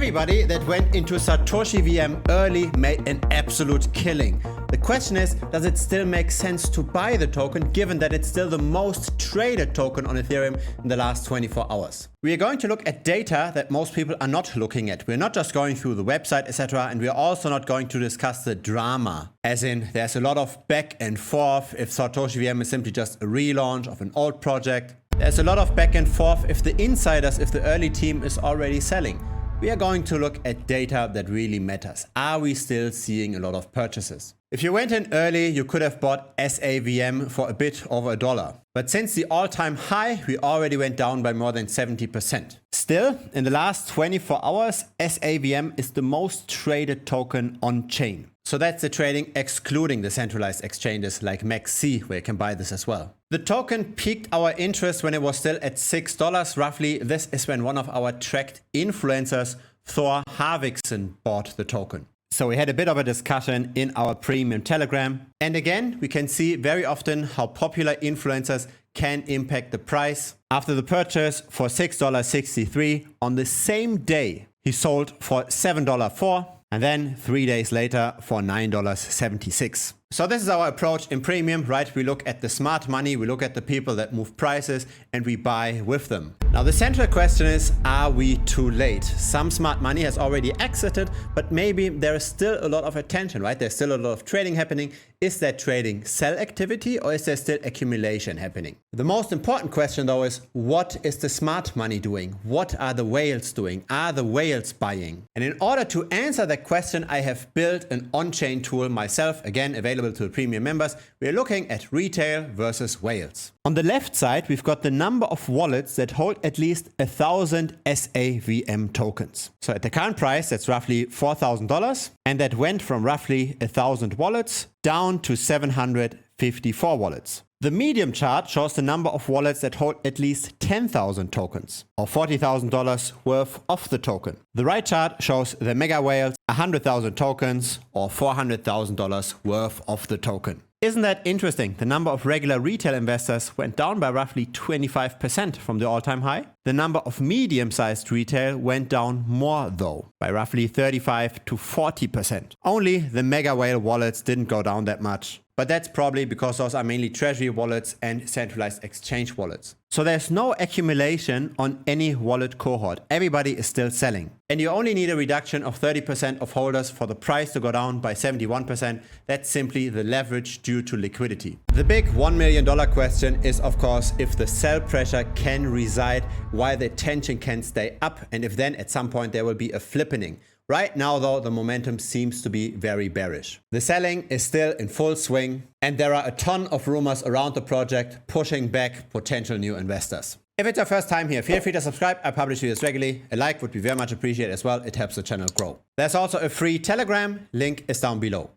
Everybody that went into Satoshi Vm early made an absolute killing. The question is, does it still make sense to buy the token given that it's still the most traded token on Ethereum in the last 24 hours? We are going to look at data that most people are not looking at. We're not just going through the website, etc. And we're also not going to discuss the drama. As in, there's a lot of back and forth if Satoshi Vm is simply just a relaunch of an old project. There's a lot of back and forth if the insiders, if the early team is already selling. We are going to look at data that really matters. Are we still seeing a lot of purchases? If you went in early, you could have bought SAVM for a bit over $1. But since the all-time high, we already went down by more than 70%. Still, in the last 24 hours, SAVM is the most traded token on chain. So that's the trading excluding the centralized exchanges like MEXC, where you can buy this as well. The token piqued our interest when it was still at $6 roughly. This is when one of our tracked influencers, Thor Harvickson, bought the token. So we had a bit of a discussion in our premium Telegram. And again, we can see very often how popular influencers can impact the price. After the purchase for $6.63, on the same day, he sold for $7.04. And then 3 days later for $9.76. So this is our approach in premium, right? We look at the smart money, we look at the people that move prices, and we buy with them. Now the central question is, are we too late? Some smart money has already exited, but maybe there is still a lot of attention, right? There's still a lot of trading happening. Is that trading sell activity or is there still accumulation happening? The most important question though is, what is the smart money doing? What are the whales doing? Are the whales buying? And in order to answer that question, I have built an on-chain tool myself, again, available to the premium members. We're looking at retail versus whales. On the left side, we've got the number of wallets that hold at least 1,000 SAVM tokens. So at the current price, that's roughly $4,000. And that went from roughly 1,000 wallets down to 754 wallets. The medium chart shows the number of wallets that hold at least 10,000 tokens, or $40,000 worth of the token. The right chart shows the mega whales, 100,000 tokens, or $400,000 worth of the token. Isn't that interesting? The number of regular retail investors went down by roughly 25% from the all-time high. The number of medium-sized retail went down more though, by roughly 35 to 40%. Only the mega whale wallets didn't go down that much. But that's probably because those are mainly treasury wallets and centralized exchange wallets. So there's no accumulation on any wallet cohort. Everybody is still selling. And you only need a reduction of 30% of holders for the price to go down by 71%. That's simply the leverage due to liquidity. The big $1 million question is, of course, if the sell pressure can reside while the tension can stay up, and if then at some point there will be a flippening. Right now, though, the momentum seems to be very bearish. The selling is still in full swing, and there are a ton of rumors around the project pushing back potential new investors. If it's your first time here, feel free to subscribe. I publish videos regularly. A like would be very much appreciated as well. It helps the channel grow. There's also a free Telegram. Link is down below.